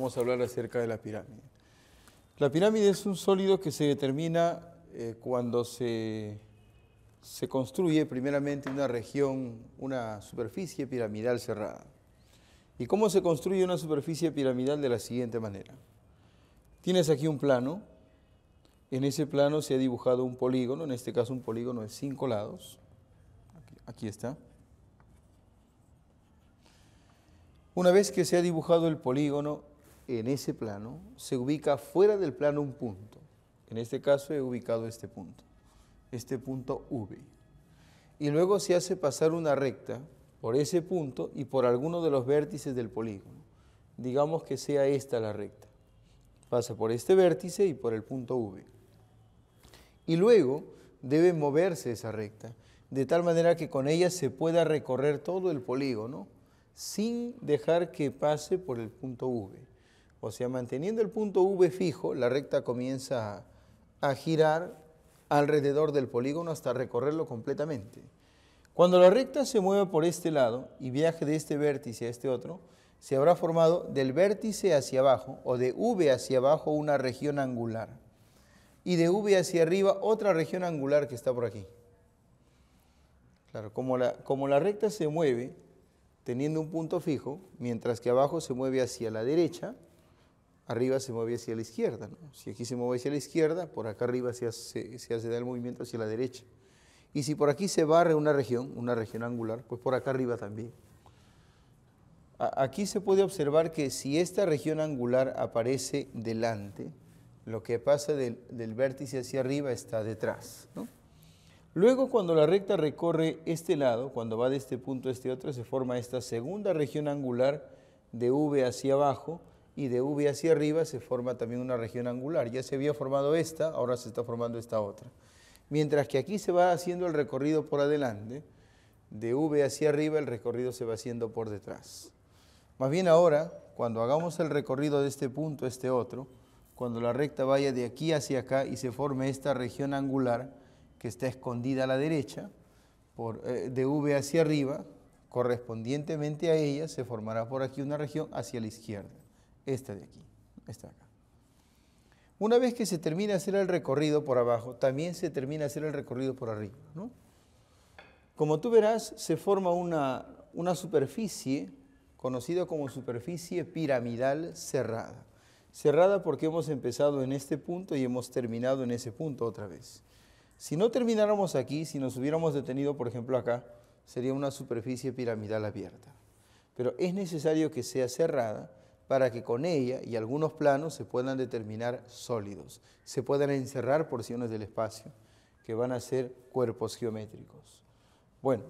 vamos a hablar acerca de la pirámide. La pirámide es un sólido que se determina cuando se construye primeramente una región, una superficie piramidal cerrada. ¿Y cómo se construye una superficie piramidal? De la siguiente manera. Tienes aquí un plano, en ese plano se ha dibujado un polígono, en este caso un polígono de 5 lados, aquí está. Una vez que se ha dibujado el polígono en ese plano, se ubica fuera del plano un punto. En este caso he ubicado este punto V. Y luego se hace pasar una recta por ese punto y por alguno de los vértices del polígono. Digamos que sea esta la recta. Pasa por este vértice y por el punto V. Y luego debe moverse esa recta, de tal manera que con ella se pueda recorrer todo el polígono sin dejar que pase por el punto V. O sea, manteniendo el punto V fijo, la recta comienza a girar alrededor del polígono hasta recorrerlo completamente. Cuando la recta se mueva por este lado y viaje de este vértice a este otro, se habrá formado del vértice hacia abajo o de V hacia abajo una región angular y de V hacia arriba otra región angular que está por aquí. Claro, como la recta se mueve teniendo un punto fijo, mientras que abajo se mueve hacia la derecha, arriba se mueve hacia la izquierda, ¿no? Si aquí se mueve hacia la izquierda, por acá arriba se hace el movimiento hacia la derecha. Y si por aquí se barre una región angular, pues por acá arriba también. Aquí se puede observar que si esta región angular aparece delante, lo que pasa del vértice hacia arriba está detrás, ¿no? Luego, cuando la recta recorre este lado, cuando va de este punto a este otro, se forma esta segunda región angular de V hacia abajo y de V hacia arriba se forma también una región angular. Ya se había formado esta, ahora se está formando esta otra. Mientras que aquí se va haciendo el recorrido por adelante, de V hacia arriba el recorrido se va haciendo por detrás. Más bien ahora, cuando hagamos el recorrido de este punto a este otro, cuando la recta vaya de aquí hacia acá y se forme esta región angular que está escondida a la derecha, de V hacia arriba, correspondientemente a ella se formará por aquí una región hacia la izquierda, esta de aquí, esta de acá. Una vez que se termina de hacer el recorrido por abajo, también se termina de hacer el recorrido por arriba, ¿no? Como tú verás, se forma una superficie conocida como superficie piramidal cerrada. Cerrada porque hemos empezado en este punto y hemos terminado en ese punto otra vez. Si no termináramos aquí, si nos hubiéramos detenido, por ejemplo, acá, sería una superficie piramidal abierta. Pero es necesario que sea cerrada para que con ella y algunos planos se puedan determinar sólidos, se puedan encerrar porciones del espacio, que van a ser cuerpos geométricos. Bueno,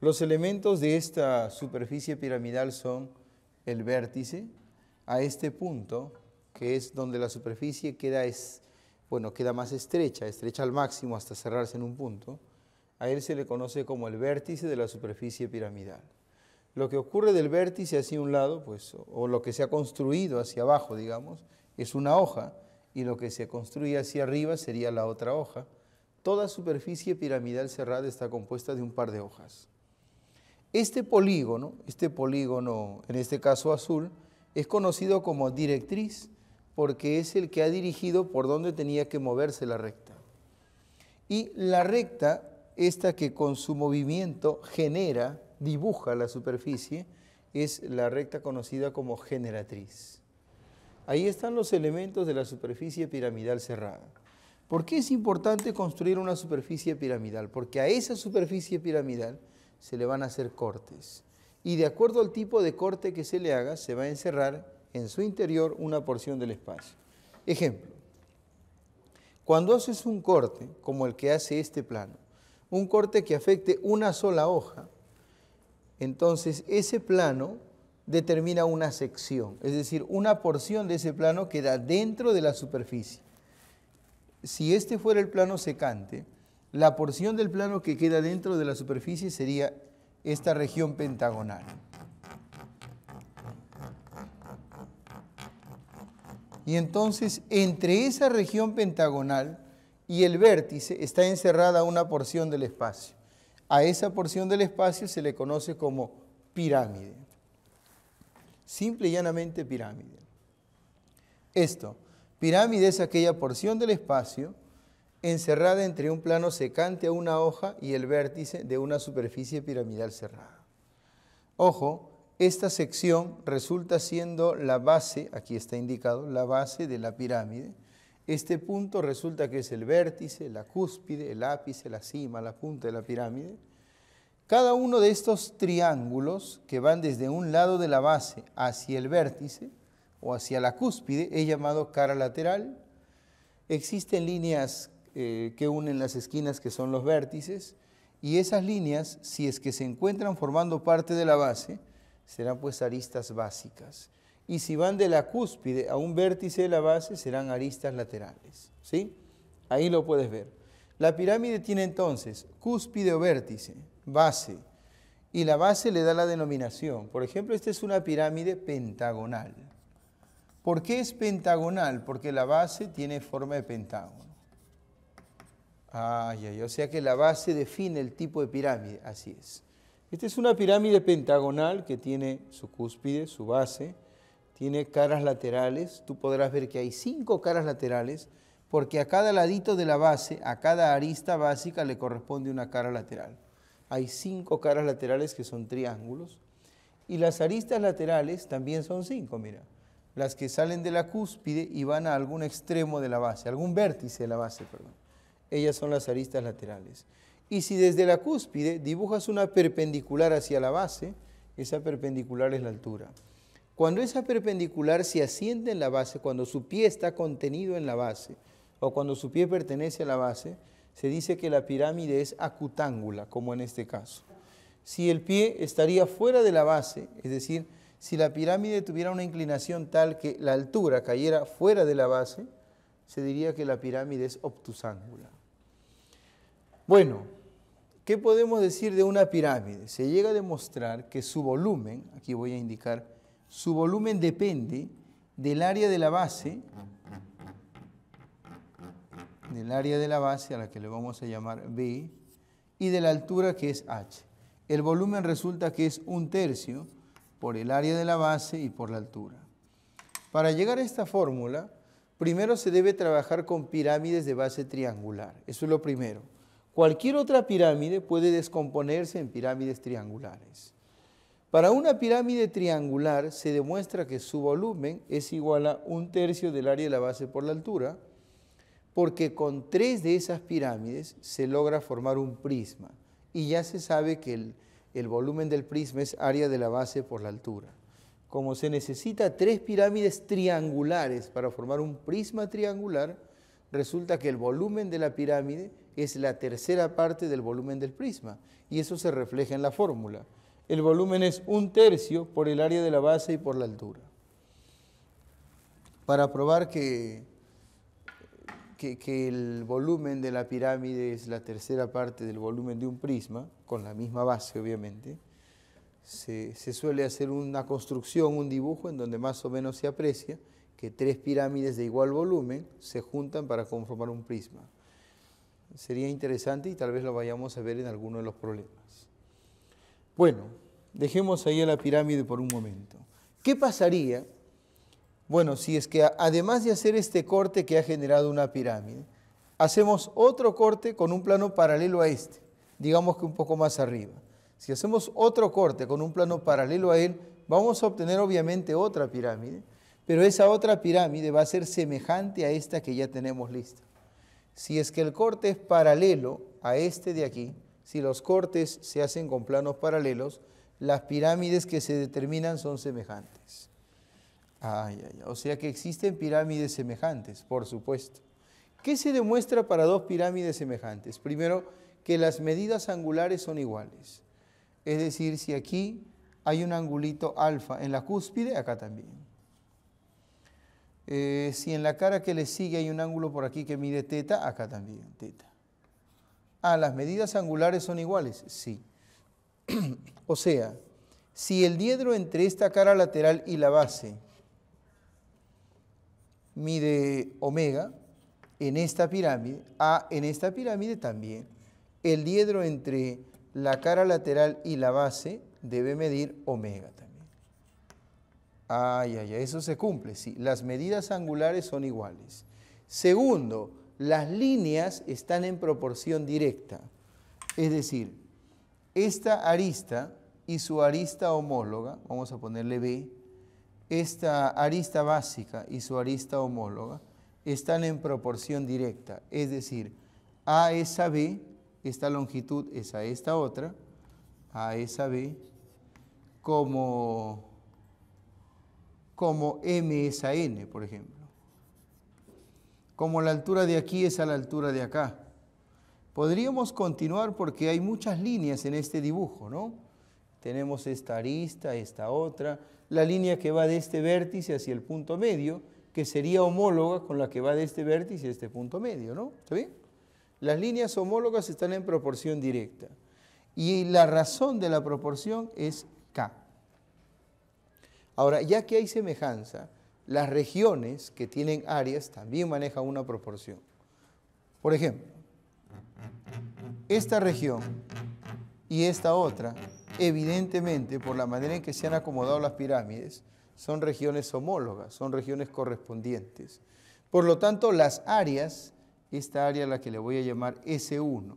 los elementos de esta superficie piramidal son el vértice a este punto, que es donde la superficie queda más estrecha al máximo hasta cerrarse en un punto. A él se le conoce como el vértice de la superficie piramidal. Lo que ocurre del vértice hacia un lado, o lo que se ha construido hacia abajo, digamos, es una hoja, y lo que se construye hacia arriba sería la otra hoja. Toda superficie piramidal cerrada está compuesta de un par de hojas. Este polígono, en este caso azul, es conocido como directriz, porque es el que ha dirigido por donde tenía que moverse la recta. Y la recta, esta que con su movimiento dibuja la superficie, es la recta conocida como generatriz. Ahí están los elementos de la superficie piramidal cerrada. ¿Por qué es importante construir una superficie piramidal? Porque a esa superficie piramidal se le van a hacer cortes. Y de acuerdo al tipo de corte que se le haga, se va a encerrar en su interior una porción del espacio. Ejemplo, cuando haces un corte, como el que hace este plano, un corte que afecte una sola hoja, entonces ese plano determina una sección, es decir, una porción de ese plano queda dentro de la superficie. Si este fuera el plano secante, la porción del plano que queda dentro de la superficie sería esta región pentagonal. Y entonces, entre esa región pentagonal y el vértice está encerrada una porción del espacio. A esa porción del espacio se le conoce como pirámide. Simple y llanamente pirámide. Esto, pirámide es aquella porción del espacio encerrada entre un plano secante a una hoja y el vértice de una superficie piramidal cerrada. Ojo, esta sección resulta siendo la base, aquí está indicado, la base de la pirámide. Este punto resulta que es el vértice, la cúspide, el ápice, la cima, la punta de la pirámide. Cada uno de estos triángulos que van desde un lado de la base hacia el vértice o hacia la cúspide es llamado cara lateral. Existen líneas que unen las esquinas que son los vértices y esas líneas, si es que se encuentran formando parte de la base, serán pues aristas básicas. Y si van de la cúspide a un vértice de la base, serán aristas laterales. ¿Sí? Ahí lo puedes ver. La pirámide tiene entonces cúspide o vértice, base, y la base le da la denominación. Por ejemplo, esta es una pirámide pentagonal. ¿Por qué es pentagonal? Porque la base tiene forma de pentágono. O sea que la base define el tipo de pirámide, así es. Esta es una pirámide pentagonal que tiene su cúspide, su base, tiene caras laterales. Tú podrás ver que hay 5 caras laterales porque a cada ladito de la base, a cada arista básica le corresponde una cara lateral. Hay 5 caras laterales que son triángulos y las aristas laterales también son 5, mira. Las que salen de la cúspide y van a algún extremo de la base, algún vértice de la base, perdón. Ellas son las aristas laterales. Y si desde la cúspide dibujas una perpendicular hacia la base, esa perpendicular es la altura. Cuando esa perpendicular se asienta en la base, cuando su pie está contenido en la base, o cuando su pie pertenece a la base, se dice que la pirámide es acutángula, como en este caso. Si el pie estaría fuera de la base, es decir, si la pirámide tuviera una inclinación tal que la altura cayera fuera de la base, se diría que la pirámide es obtusángula. Bueno, ¿qué podemos decir de una pirámide? Se llega a demostrar que su volumen, aquí voy a indicar, su volumen depende del área de la base, a la que le vamos a llamar B, y de la altura que es H. El volumen resulta que es 1/3 por el área de la base y por la altura. Para llegar a esta fórmula, primero se debe trabajar con pirámides de base triangular. Eso es lo primero. Cualquier otra pirámide puede descomponerse en pirámides triangulares. Para una pirámide triangular se demuestra que su volumen es igual a 1/3 del área de la base por la altura, porque con 3 de esas pirámides se logra formar un prisma. Y ya se sabe que el volumen del prisma es área de la base por la altura. Como se necesita 3 pirámides triangulares para formar un prisma triangular, resulta que el volumen de la pirámide es la tercera parte del volumen del prisma, y eso se refleja en la fórmula. El volumen es 1/3 por el área de la base y por la altura. Para probar que el volumen de la pirámide es la tercera parte del volumen de un prisma, con la misma base obviamente, se suele hacer una construcción, un dibujo en donde más o menos se aprecia que 3 pirámides de igual volumen se juntan para conformar un prisma. Sería interesante y tal vez lo vayamos a ver en alguno de los problemas. Bueno, dejemos ahí a la pirámide por un momento. ¿Qué pasaría? Bueno, si es que además de hacer este corte que ha generado una pirámide, hacemos otro corte con un plano paralelo a este, digamos que un poco más arriba. Si hacemos otro corte con un plano paralelo a él, vamos a obtener obviamente otra pirámide, pero esa otra pirámide va a ser semejante a esta que ya tenemos lista. Si es que el corte es paralelo a este de aquí, si los cortes se hacen con planos paralelos, las pirámides que se determinan son semejantes. O sea que existen pirámides semejantes, por supuesto. ¿Qué se demuestra para 2 pirámides semejantes? Primero, que las medidas angulares son iguales. Es decir, si aquí hay un angulito alfa en la cúspide, acá también. Si en la cara que le sigue hay un ángulo por aquí que mide teta, acá también, teta. ¿Las medidas angulares son iguales? Sí. O sea, si el diedro entre esta cara lateral y la base mide omega, en esta pirámide también, el diedro entre la cara lateral y la base debe medir omega también. Eso se cumple, sí. Las medidas angulares son iguales. Segundo, las líneas están en proporción directa. Es decir, esta arista y su arista homóloga, vamos a ponerle B, esta arista básica y su arista homóloga están en proporción directa. Es decir, A es a B, esta longitud es a esta otra, A es a B, como M es a N, por ejemplo. Como la altura de aquí es a la altura de acá. Podríamos continuar porque hay muchas líneas en este dibujo, ¿no? Tenemos esta arista, esta otra, la línea que va de este vértice hacia el punto medio, que sería homóloga con la que va de este vértice a este punto medio, ¿no? ¿Está bien? Las líneas homólogas están en proporción directa. Y la razón de la proporción es K. Ahora, ya que hay semejanza, las regiones que tienen áreas también manejan una proporción. Por ejemplo, esta región y esta otra, evidentemente, por la manera en que se han acomodado las pirámides, son regiones homólogas, son regiones correspondientes. Por lo tanto, las áreas, esta área a la que le voy a llamar S1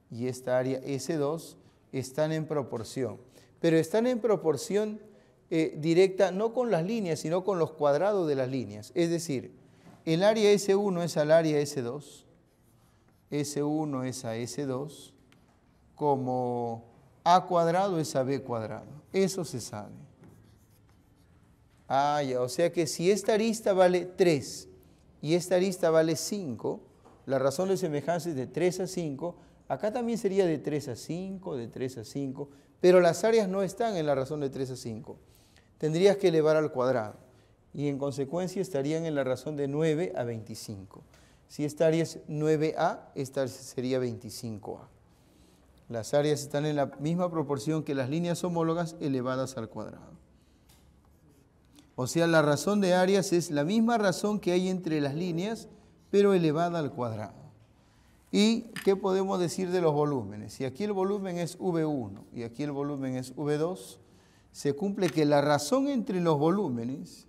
y esta área S2, están en proporción. Pero están en proporción directa no con las líneas, sino con los cuadrados de las líneas. Es decir, el área S1 es al área S2, S1 es a S2, como A cuadrado es a B cuadrado. Eso se sabe. O sea que si esta arista vale 3 y esta arista vale 5, la razón de semejanza es de 3 a 5, acá también sería de 3 a 5, de 3 a 5, pero las áreas no están en la razón de 3 a 5. Tendrías que elevar al cuadrado y en consecuencia estarían en la razón de 9 a 25. Si esta área es 9A, esta sería 25A. Las áreas están en la misma proporción que las líneas homólogas elevadas al cuadrado. O sea, la razón de áreas es la misma razón que hay entre las líneas, pero elevada al cuadrado. ¿Y qué podemos decir de los volúmenes? Si aquí el volumen es V1 y aquí el volumen es V2, se cumple que la razón entre los volúmenes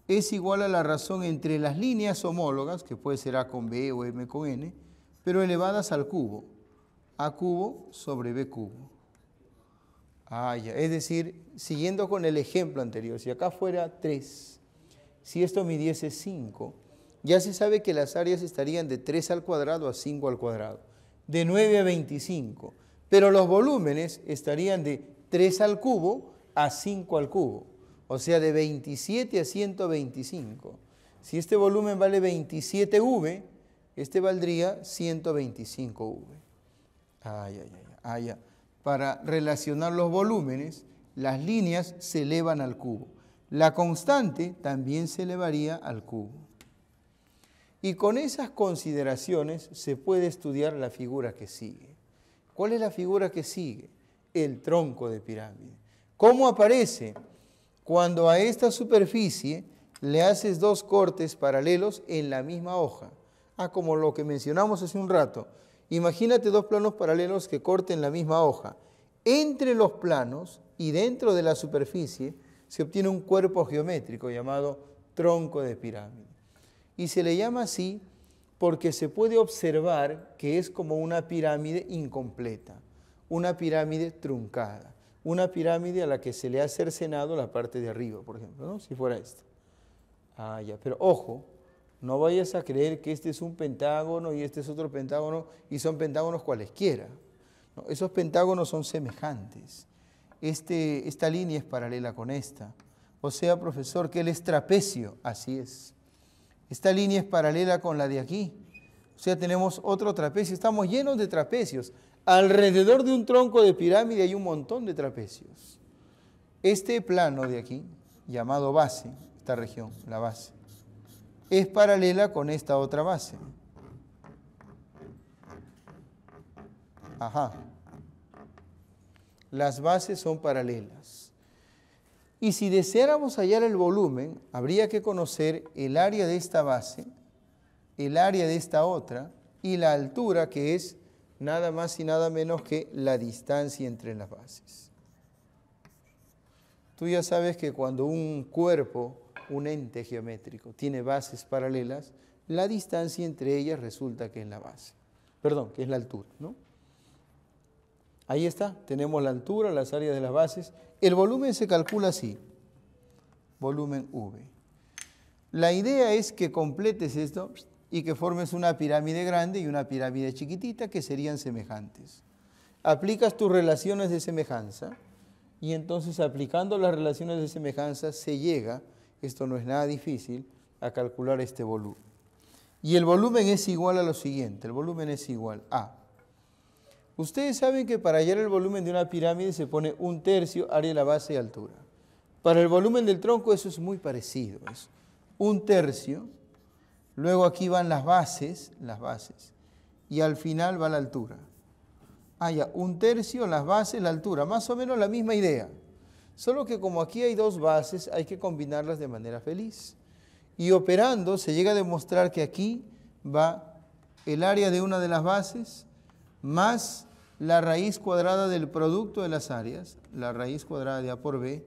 es igual a la razón entre las líneas homólogas, que puede ser A con B o M con N, pero elevadas al cubo. A cubo sobre B cubo. Es decir, siguiendo con el ejemplo anterior, si acá fuera 3, si esto midiese 5, ya se sabe que las áreas estarían de 3 al cuadrado a 5 al cuadrado, de 9 a 25, pero los volúmenes estarían de 3 al cubo a 5 al cubo, o sea, de 27 a 125. Si este volumen vale 27V, este valdría 125V. Para relacionar los volúmenes, las líneas se elevan al cubo. La constante también se elevaría al cubo. Y con esas consideraciones se puede estudiar la figura que sigue. ¿Cuál es la figura que sigue? El tronco de pirámide. ¿Cómo aparece? Cuando a esta superficie le haces dos cortes paralelos en la misma hoja. Como lo que mencionamos hace un rato. Imagínate dos planos paralelos que corten la misma hoja. Entre los planos y dentro de la superficie se obtiene un cuerpo geométrico llamado tronco de pirámide. Y se le llama así porque se puede observar que es como una pirámide incompleta, una pirámide truncada, una pirámide a la que se le ha cercenado la parte de arriba, por ejemplo, ¿no? Si fuera esta. Pero ojo, no vayas a creer que este es un pentágono y este es otro pentágono y son pentágonos cualesquiera. No, esos pentágonos son semejantes. Esta línea es paralela con esta. O sea, profesor, que él es trapecio. Así es. Esta línea es paralela con la de aquí. O sea, tenemos otro trapecio. Estamos llenos de trapecios. Alrededor de un tronco de pirámide hay un montón de trapecios. Este plano de aquí, llamado base, esta región, la base, es paralela con esta otra base. Las bases son paralelas. Y si deseáramos hallar el volumen, habría que conocer el área de esta base, el área de esta otra y la altura, que es nada más y nada menos que la distancia entre las bases. Tú ya sabes que cuando un cuerpo, un ente geométrico, tiene bases paralelas, la distancia entre ellas resulta que es la base. Perdón, que es la altura, ¿no? Ahí está, tenemos la altura, las áreas de las bases. El volumen se calcula así, volumen V. La idea es que completes esto y que formes una pirámide grande y una pirámide chiquitita que serían semejantes. Aplicas tus relaciones de semejanza y entonces aplicando las relaciones de semejanza se llega, esto no es nada difícil, a calcular este volumen. Y el volumen es igual a lo siguiente, el volumen es igual a... Ustedes saben que para hallar el volumen de una pirámide se pone 1/3 área de la base y altura. Para el volumen del tronco eso es muy parecido, es 1/3, luego aquí van las bases, y al final va la altura. Ya, 1/3, las bases, la altura, más o menos la misma idea. Solo que como aquí hay dos bases, hay que combinarlas de manera feliz. Y operando se llega a demostrar que aquí va el área de una de las bases más la raíz cuadrada del producto de las áreas, la raíz cuadrada de A por B,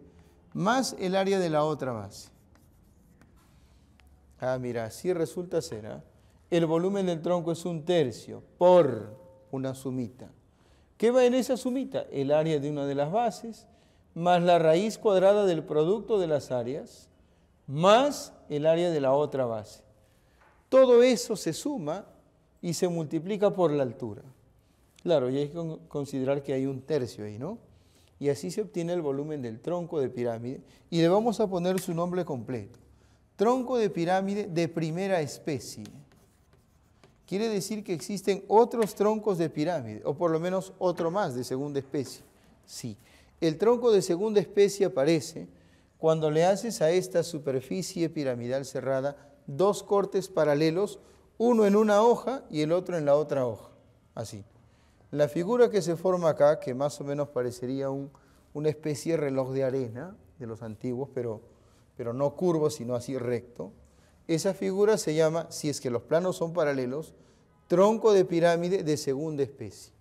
más el área de la otra base. Mira, así resulta ser. El volumen del tronco es 1/3 por una sumita. ¿Qué va en esa sumita? El área de una de las bases, más la raíz cuadrada del producto de las áreas, más el área de la otra base. Todo eso se suma y se multiplica por la altura. Claro, y hay que considerar que hay 1/3 ahí, ¿no? Y así se obtiene el volumen del tronco de pirámide y le vamos a poner su nombre completo. Tronco de pirámide de primera especie. Quiere decir que existen otros troncos de pirámide, o por lo menos otro más de segunda especie. Sí, el tronco de segunda especie aparece cuando le haces a esta superficie piramidal cerrada dos cortes paralelos, uno en una hoja y el otro en la otra hoja, así. La figura que se forma acá, que más o menos parecería una especie de reloj de arena de los antiguos, pero no curvo, sino así recto, esa figura se llama, si es que los planos son paralelos, tronco de pirámide de segunda especie.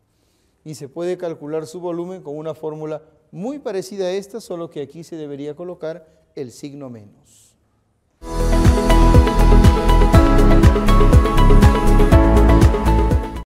Y se puede calcular su volumen con una fórmula muy parecida a esta, solo que aquí se debería colocar el signo menos.